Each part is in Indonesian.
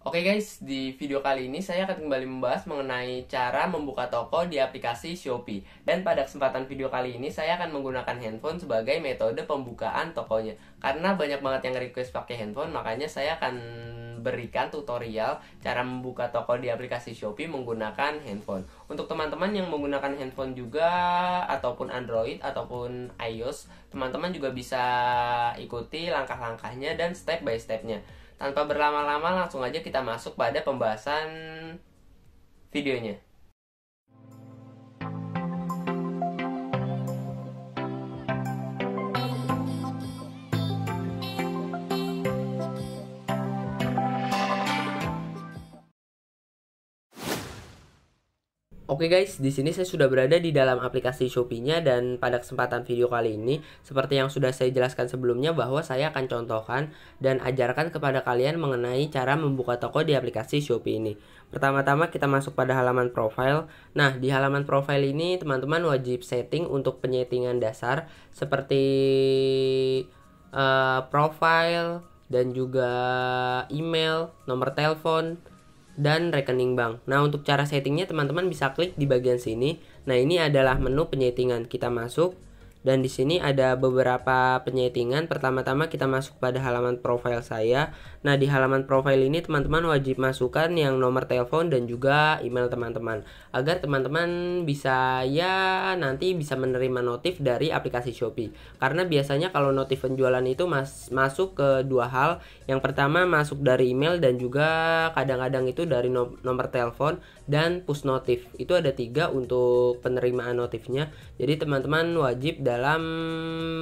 Oke guys, di video kali ini saya akan kembali membahas mengenai cara membuka toko di aplikasi Shopee. Dan pada kesempatan video kali ini saya akan menggunakan handphone sebagai metode pembukaan tokonya. Karena banyak banget yang request pakai handphone, makanya saya akan berikan tutorial cara membuka toko di aplikasi Shopee menggunakan handphone. Untuk teman-teman yang menggunakan handphone juga ataupun Android ataupun iOS, teman-teman juga bisa ikuti langkah-langkahnya dan step by stepnya. Tanpa berlama-lama langsung aja kita masuk pada pembahasan videonya. Oke guys, di sini saya sudah berada di dalam aplikasi Shopee-nya dan pada kesempatan video kali ini, seperti yang sudah saya jelaskan sebelumnya bahwa saya akan contohkan dan ajarkan kepada kalian mengenai cara membuka toko di aplikasi Shopee ini. Pertama-tama kita masuk pada halaman profile. Nah, di halaman profile ini teman-teman wajib setting untuk penyetingan dasar seperti profile dan juga email, nomor telepon, dan rekening bank. Nah, untuk cara settingnya teman-teman bisa klik di bagian sini. Nah, ini adalah menu penyetingan. Kita masuk dan di sini ada beberapa penyetingan. Pertama-tama kita masuk pada halaman profile saya. Nah, di halaman profile ini teman-teman wajib masukkan yang nomor telepon dan juga email teman-teman agar teman-teman bisa nanti bisa menerima notif dari aplikasi Shopee. Karena biasanya kalau notif penjualan itu masuk ke dua hal. Yang pertama masuk dari email dan juga kadang-kadang itu dari nomor telepon dan push notif. Itu ada 3 untuk penerimaan notifnya. Jadi teman-teman wajib dalam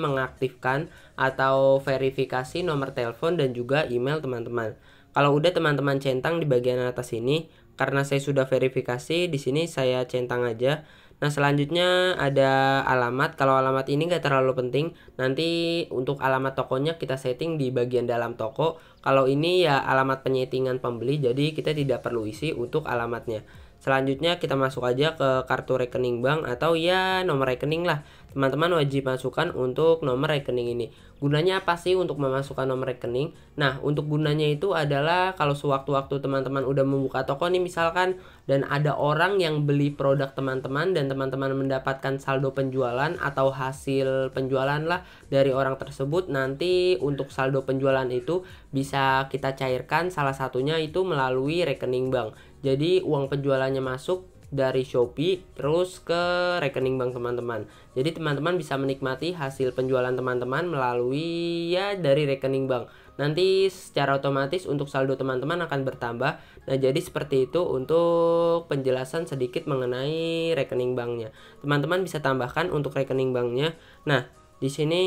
mengaktifkan atau verifikasi nomor telepon dan juga email teman-teman. Kalau udah teman-teman centang di bagian atas ini, karena saya sudah verifikasi, di sini saya centang aja. Nah, selanjutnya ada alamat. Kalau alamat ini nggak terlalu penting, nanti untuk alamat tokonya kita setting di bagian dalam toko. Kalau ini ya alamat penyetingan pembeli, jadi kita tidak perlu isi untuk alamatnya. Selanjutnya kita masuk aja ke kartu rekening bank atau ya nomor rekening lah. Teman-teman wajib masukkan untuk nomor rekening ini. Gunanya apa sih untuk memasukkan nomor rekening? Nah, untuk gunanya itu adalah kalau sewaktu-waktu teman-teman udah membuka toko nih misalkan, dan ada orang yang beli produk teman-teman dan teman-teman mendapatkan saldo penjualan atau hasil penjualan lah dari orang tersebut, nanti untuk saldo penjualan itu bisa kita cairkan salah satunya itu melalui rekening bank. Jadi uang penjualannya masuk dari Shopee terus ke rekening bank teman-teman. Jadi teman-teman bisa menikmati hasil penjualan teman-teman melalui dari rekening bank. Nanti secara otomatis untuk saldo teman-teman akan bertambah. Nah, jadi seperti itu untuk penjelasan sedikit mengenai rekening banknya. Teman-teman bisa tambahkan untuk rekening banknya. Nah, di sini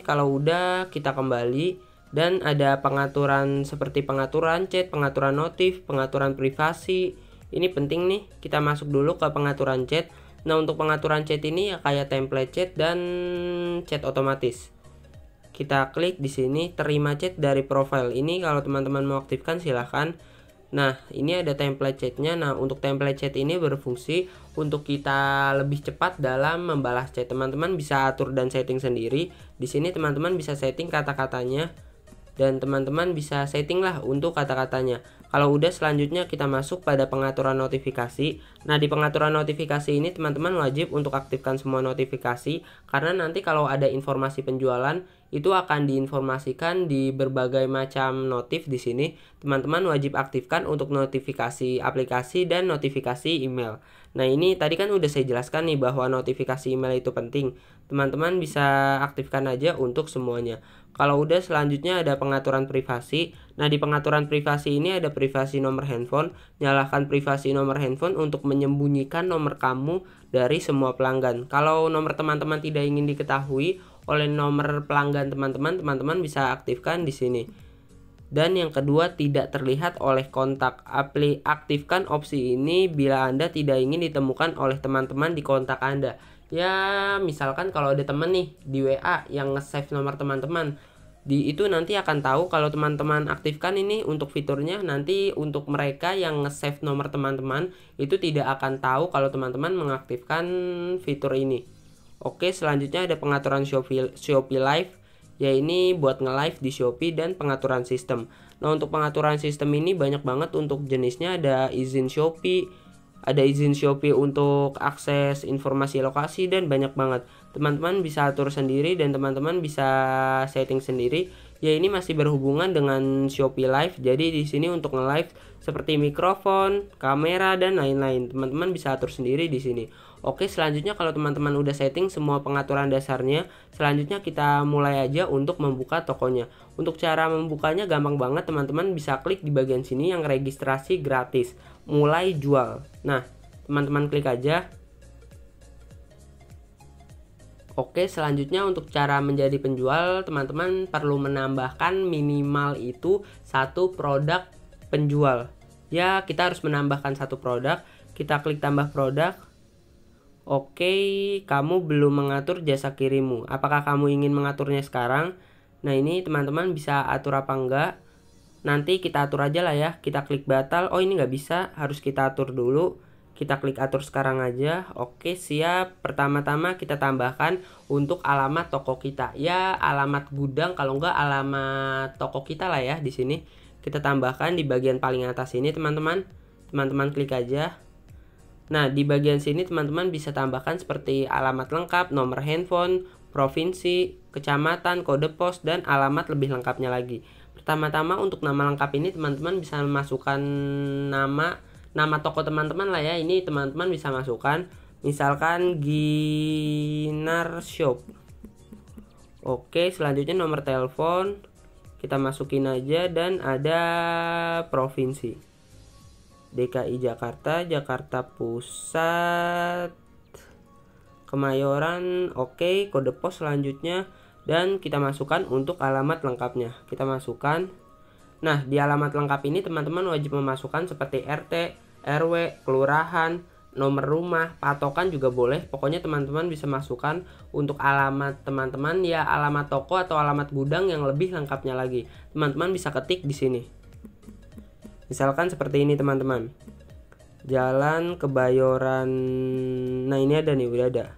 kalau udah kita kembali dan ada pengaturan seperti pengaturan chat, pengaturan notif, pengaturan privasi. Ini penting nih, kita masuk dulu ke pengaturan chat. Nah, untuk pengaturan chat ini ya kayak template chat dan chat otomatis. Kita klik di sini terima chat dari profile. Ini kalau teman-teman mau aktifkan silahkan. Nah, ini ada template chatnya. Nah, untuk template chat ini berfungsi untuk kita lebih cepat dalam membalas chat. Teman-teman bisa atur dan setting sendiri. Di sini teman-teman bisa setting kata-katanya dan teman-teman bisa setting lah untuk kata-katanya. Kalau udah, selanjutnya kita masuk pada pengaturan notifikasi. Nah, di pengaturan notifikasi ini teman-teman wajib untuk aktifkan semua notifikasi karena nanti kalau ada informasi penjualan itu akan diinformasikan di berbagai macam notif di sini. Teman-teman wajib aktifkan untuk notifikasi aplikasi dan notifikasi email. Nah, ini tadi kan udah saya jelaskan nih bahwa notifikasi email itu penting. Teman-teman bisa aktifkan aja untuk semuanya. Kalau udah, selanjutnya ada pengaturan privasi. Nah, di pengaturan privasi ini ada privasi nomor handphone. Nyalakan privasi nomor handphone untuk menyembunyikan nomor kamu dari semua pelanggan. Kalau nomor teman-teman tidak ingin diketahui oleh nomor pelanggan teman-teman, teman-teman bisa aktifkan di sini. Dan yang kedua, tidak terlihat oleh kontak. Aktifkan opsi ini bila Anda tidak ingin ditemukan oleh teman-teman di kontak Anda. Ya, misalkan kalau ada teman nih di WA yang nge-save nomor teman-teman, itu nanti akan tahu kalau teman-teman aktifkan ini untuk fiturnya. Nanti untuk mereka yang nge-save nomor teman-teman itu tidak akan tahu kalau teman-teman mengaktifkan fitur ini. Oke, selanjutnya ada pengaturan Shopee Live. Ya, ini buat nge-live di Shopee dan pengaturan sistem. Nah, untuk pengaturan sistem ini banyak banget untuk jenisnya. Ada izin Shopee, untuk akses informasi lokasi, dan banyak banget. Teman-teman bisa atur sendiri dan teman-teman bisa setting sendiri. Ya, ini masih berhubungan dengan Shopee Live. Jadi di sini untuk nge-live seperti mikrofon, kamera, dan lain-lain. Teman-teman bisa atur sendiri di sini. Oke, selanjutnya kalau teman-teman udah setting semua pengaturan dasarnya, selanjutnya kita mulai aja untuk membuka tokonya. Untuk cara membukanya gampang banget, teman-teman bisa klik di bagian sini yang registrasi gratis, mulai jual. Nah, teman-teman klik aja. Oke, selanjutnya untuk cara menjadi penjual, teman-teman perlu menambahkan minimal itu satu produk penjual. Ya, kita harus menambahkan satu produk. Kita klik tambah produk. Oke, kamu belum mengatur jasa kirimmu. Apakah kamu ingin mengaturnya sekarang? Nah, ini teman-teman bisa atur apa enggak. Nanti kita atur aja lah ya. Kita klik batal. Oh, ini nggak bisa. Harus kita atur dulu. Kita klik atur sekarang aja. Oke, siap. Pertama-tama kita tambahkan untuk alamat toko kita. Ya, alamat gudang, kalau enggak alamat toko kita lah ya di sini. Kita tambahkan di bagian paling atas ini, teman-teman. Teman-teman klik aja. Nah, di bagian sini teman-teman bisa tambahkan seperti alamat lengkap, nomor handphone, provinsi, kecamatan, kode pos, dan alamat lebih lengkapnya lagi. Pertama-tama untuk nama lengkap ini teman-teman bisa memasukkan nama toko teman-teman lah ya. Ini teman-teman bisa masukkan misalkan Ginar Shop. Oke, selanjutnya nomor telepon kita masukin aja dan ada provinsi. DKI Jakarta, Jakarta Pusat, Kemayoran. Oke, kode pos selanjutnya dan kita masukkan untuk alamat lengkapnya. Kita masukkan. Nah, di alamat lengkap ini teman-teman wajib memasukkan seperti RT, RW, kelurahan, nomor rumah, patokan juga boleh. Pokoknya teman-teman bisa masukkan untuk alamat teman-teman ya, alamat toko atau alamat gudang yang lebih lengkapnya lagi. Teman-teman bisa ketik di sini. Misalkan seperti ini teman-teman. Jalan Kebayoran. Nah, ini ada nih, udah ada.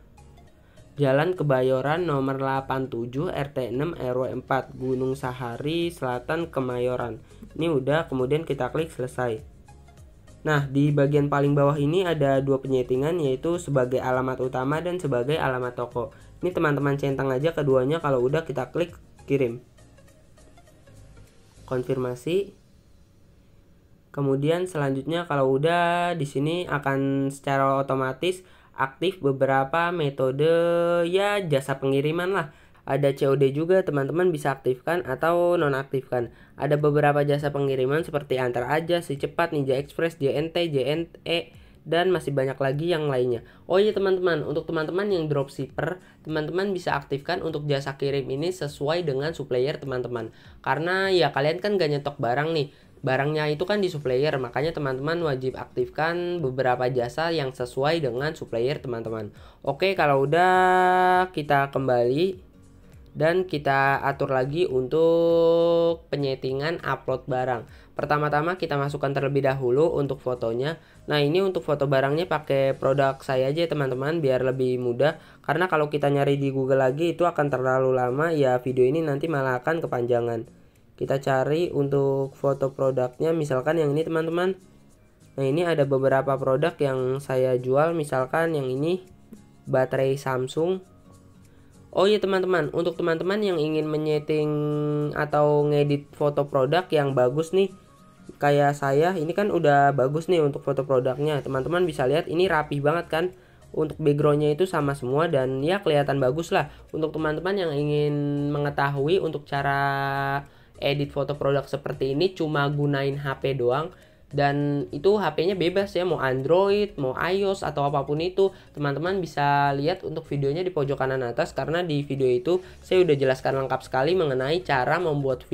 Jalan Kebayoran nomor 87 RT 6 RW 4 Gunung Sahari Selatan Kemayoran. Ini udah, kemudian kita klik selesai. Nah, di bagian paling bawah ini ada dua penyetingan, yaitu sebagai alamat utama dan sebagai alamat toko. Ini teman-teman centang aja keduanya. Kalau udah kita klik kirim. Konfirmasi. Kemudian selanjutnya kalau udah, di sini akan secara otomatis aktif beberapa metode ya jasa pengiriman lah. Ada COD juga, teman-teman bisa aktifkan atau nonaktifkan. Ada beberapa jasa pengiriman seperti Antar Aja, Si Cepat, Ninja Express, JNT, JNE, dan masih banyak lagi yang lainnya. Oh iya teman-teman, untuk teman-teman yang dropshipper, teman-teman bisa aktifkan untuk jasa kirim ini sesuai dengan supplier teman-teman. Karena ya kalian kan gak nyetok barang nih, barangnya itu kan di supplier, makanya teman-teman wajib aktifkan beberapa jasa yang sesuai dengan supplier teman-teman. Oke, kalau udah kita kembali dan kita atur lagi untuk penyetingan upload barang. Pertama-tama kita masukkan terlebih dahulu untuk fotonya. Nah, ini untuk foto barangnya pakai produk saya aja teman-teman biar lebih mudah. Karena kalau kita nyari di Google lagi itu akan terlalu lama ya, video ini nanti malah akan kepanjangan. Kita cari untuk foto produknya, misalkan yang ini teman-teman. Nah, ini ada beberapa produk yang saya jual, misalkan yang ini baterai Samsung. Oh iya teman-teman, untuk teman-teman yang ingin menyeting atau ngedit foto produk yang bagus nih, kayak saya, ini kan udah bagus nih untuk foto produknya. Teman-teman bisa lihat ini rapi banget kan. Untuk backgroundnya itu sama semua dan ya kelihatan bagus lah. Untuk teman-teman yang ingin mengetahui untuk cara edit foto produk seperti ini, cuma gunain HP doang. Dan itu HP-nya bebas ya, mau Android, mau iOS, atau apapun itu. Teman-teman bisa lihat untuk videonya di pojok kanan atas, karena di video itu saya udah jelaskan lengkap sekali mengenai cara membuat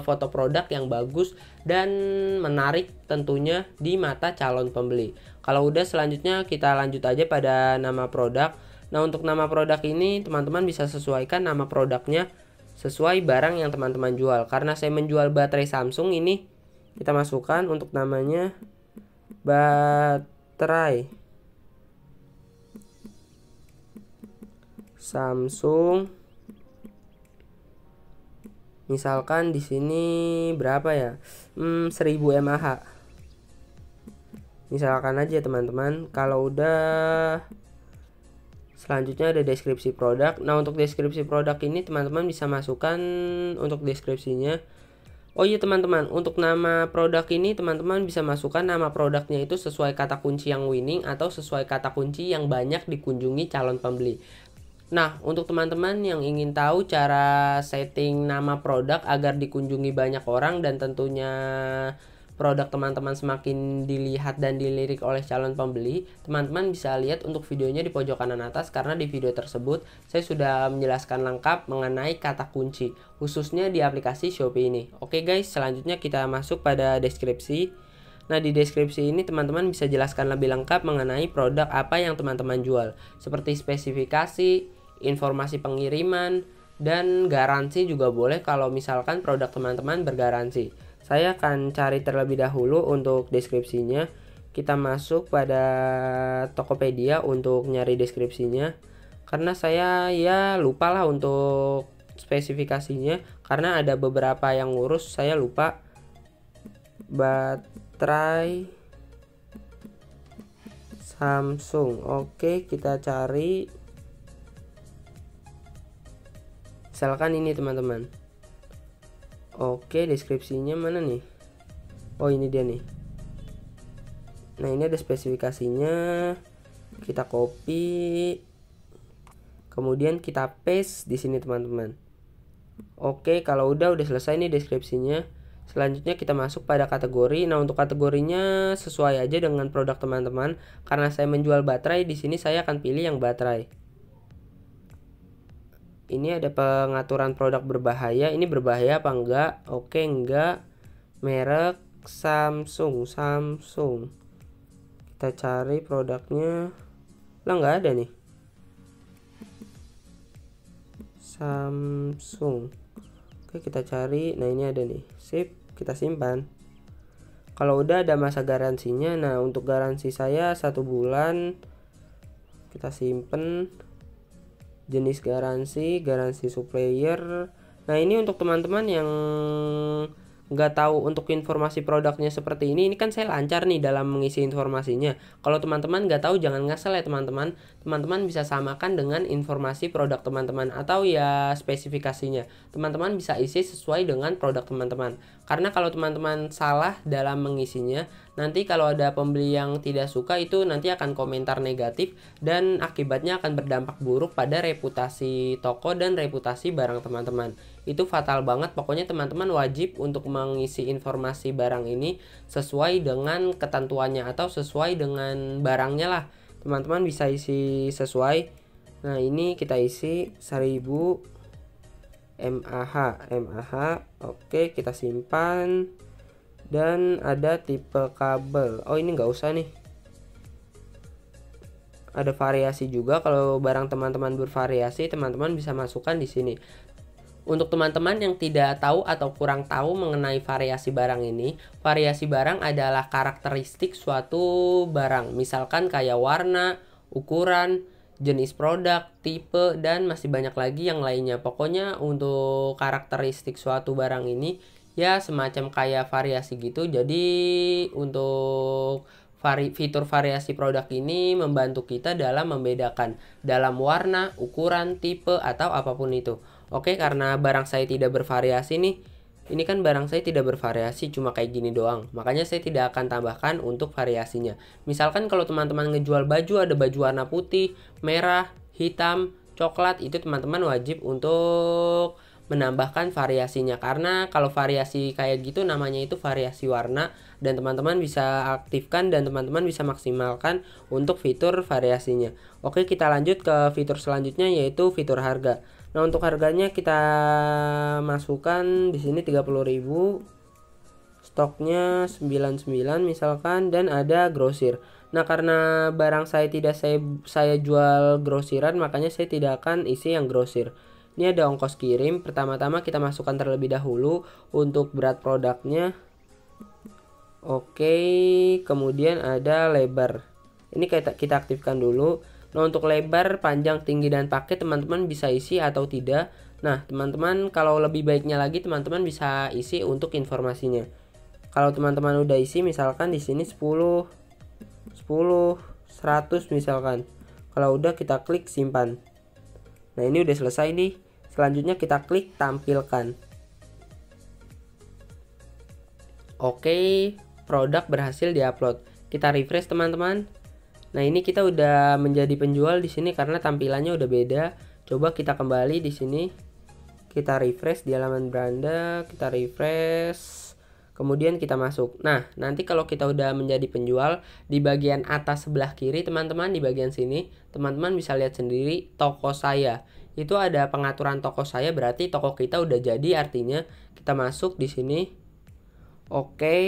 foto produk yang bagus dan menarik tentunya di mata calon pembeli. Kalau udah, selanjutnya kita lanjut aja pada nama produk. Nah, untuk nama produk ini teman-teman bisa sesuaikan nama produknya sesuai barang yang teman-teman jual. Karena saya menjual baterai Samsung, ini kita masukkan untuk namanya baterai Samsung Misalkan di sini berapa ya? 1000 mAh. Misalkan aja teman-teman. Kalau udah, selanjutnya ada deskripsi produk. Nah, untuk deskripsi produk ini teman-teman bisa masukkan untuk deskripsinya. Oh iya teman-teman, untuk nama produk ini teman-teman bisa masukkan nama produknya itu sesuai kata kunci yang winning atau sesuai kata kunci yang banyak dikunjungi calon pembeli. Nah, untuk teman-teman yang ingin tahu cara setting nama produk agar dikunjungi banyak orang dan tentunya produk teman-teman semakin dilihat dan dilirik oleh calon pembeli, teman-teman bisa lihat untuk videonya di pojok kanan atas, karena di video tersebut saya sudah menjelaskan lengkap mengenai kata kunci, khususnya di aplikasi Shopee ini. Oke guys, selanjutnya kita masuk pada deskripsi. Nah, di deskripsi ini teman-teman bisa jelaskan lebih lengkap mengenai produk apa yang teman-teman jual, seperti spesifikasi, informasi pengiriman, dan garansi juga boleh kalau misalkan produk teman-teman bergaransi. Saya akan cari terlebih dahulu untuk deskripsinya. Kita masuk pada Tokopedia untuk nyari deskripsinya, karena saya ya lupa lah untuk spesifikasinya, karena ada beberapa yang ngurus saya lupa. Baterai Samsung. Oke, kita cari. Misalkan ini teman-teman. Oke, deskripsinya mana nih? Oh, ini dia nih. Nah, ini ada spesifikasinya. Kita copy. Kemudian kita paste di sini teman-teman. Oke, kalau udah selesai nih deskripsinya. Selanjutnya kita masuk pada kategori. Nah, untuk kategorinya sesuai aja dengan produk teman-teman. Karena saya menjual baterai, di sini saya akan pilih yang baterai. Ini ada pengaturan produk berbahaya. Ini berbahaya apa enggak? Oke, enggak. Merek Samsung. Kita cari produknya. Lah, enggak ada nih. Samsung. Oke, kita cari. Nah, ini ada nih. Sip, kita simpan. Kalau udah ada masa garansinya. Nah, untuk garansi saya 1 bulan. Kita simpen. Jenis garansi supplier. Nah, ini untuk teman-teman yang nggak tahu untuk informasi produknya seperti ini kan saya lancar nih dalam mengisi informasinya. Kalau teman-teman nggak tahu, jangan ngasal ya teman-teman. Teman-teman bisa samakan dengan informasi produk teman-teman atau ya spesifikasinya. Teman-teman bisa isi sesuai dengan produk teman-teman. Karena kalau teman-teman salah dalam mengisinya, nanti kalau ada pembeli yang tidak suka, itu nanti akan komentar negatif dan akibatnya akan berdampak buruk pada reputasi toko dan reputasi barang teman-teman. Itu fatal banget. Pokoknya teman-teman wajib untuk mengisi informasi barang ini sesuai dengan ketentuannya atau sesuai dengan barangnya lah. Teman-teman bisa isi sesuai. Nah, ini kita isi 1000 mAh. Oke, kita simpan. Dan ada tipe kabel. Oh, ini nggak usah nih. Ada variasi juga. Kalau barang teman-teman bervariasi, teman-teman bisa masukkan di sini. Untuk teman-teman yang tidak tahu atau kurang tahu mengenai variasi barang ini, variasi barang adalah karakteristik suatu barang. Misalkan kayak warna, ukuran, jenis produk, tipe, dan masih banyak lagi yang lainnya. Pokoknya untuk karakteristik suatu barang ini ya semacam kayak variasi gitu. Jadi untuk fitur variasi produk ini membantu kita dalam membedakan dalam warna, ukuran, tipe, atau apapun itu. Oke, karena barang saya tidak bervariasi nih. Ini kan barang saya tidak bervariasi, cuma kayak gini doang. Makanya saya tidak akan tambahkan untuk variasinya. Misalkan kalau teman-teman ngejual baju, ada baju warna putih, merah, hitam, coklat, itu teman-teman wajib untuk menambahkan variasinya. Karena kalau variasi kayak gitu namanya itu variasi warna, dan teman-teman bisa aktifkan dan teman-teman bisa maksimalkan untuk fitur variasinya. Oke, kita lanjut ke fitur selanjutnya, yaitu fitur harga. Nah, untuk harganya kita masukkan di sini 30.000. Stoknya 99 misalkan, dan ada grosir. Nah, karena barang saya tidak saya jual grosiran, makanya saya tidak akan isi yang grosir. Ini ada ongkos kirim. Pertama-tama kita masukkan terlebih dahulu untuk berat produknya. Oke, kemudian ada lebar. Ini kita aktifkan dulu. Nah, untuk lebar, panjang, tinggi, dan paket teman-teman bisa isi atau tidak. Nah, teman-teman kalau lebih baiknya lagi teman-teman bisa isi untuk informasinya. Kalau teman-teman udah isi misalkan di sini 10, 100 misalkan. Kalau udah kita klik simpan. Nah, ini udah selesai nih. Selanjutnya kita klik tampilkan. Oke, produk berhasil diupload. Kita refresh teman-teman. Nah, ini kita udah menjadi penjual di sini karena tampilannya udah beda. Coba kita kembali di sini. Kita refresh di halaman beranda, kita refresh. Kemudian kita masuk. Nah, nanti kalau kita udah menjadi penjual, di bagian atas sebelah kiri teman-teman, di bagian sini, teman-teman bisa lihat sendiri toko saya. Itu ada pengaturan toko saya, berarti toko kita udah jadi, artinya kita masuk di sini. Oke,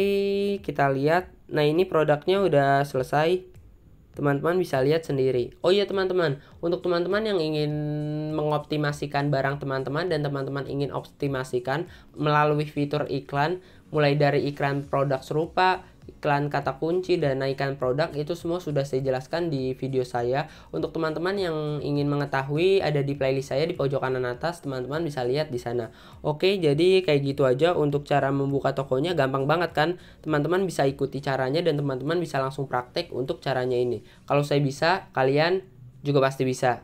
kita lihat. Nah, ini produknya udah selesai. Teman-teman bisa lihat sendiri. Oh iya teman-teman, untuk teman-teman yang ingin mengoptimasikan barang teman-teman dan teman-teman ingin optimasikan melalui fitur iklan, mulai dari iklan produk serupa, iklan kata kunci, dan naikkan produk, itu semua sudah saya jelaskan di video saya. Untuk teman-teman yang ingin mengetahui, ada di playlist saya di pojok kanan atas, teman-teman bisa lihat di sana. Oke, jadi kayak gitu aja untuk cara membuka tokonya, gampang banget kan? Teman-teman bisa ikuti caranya dan teman-teman bisa langsung praktek untuk caranya ini. Kalau saya bisa, kalian juga pasti bisa.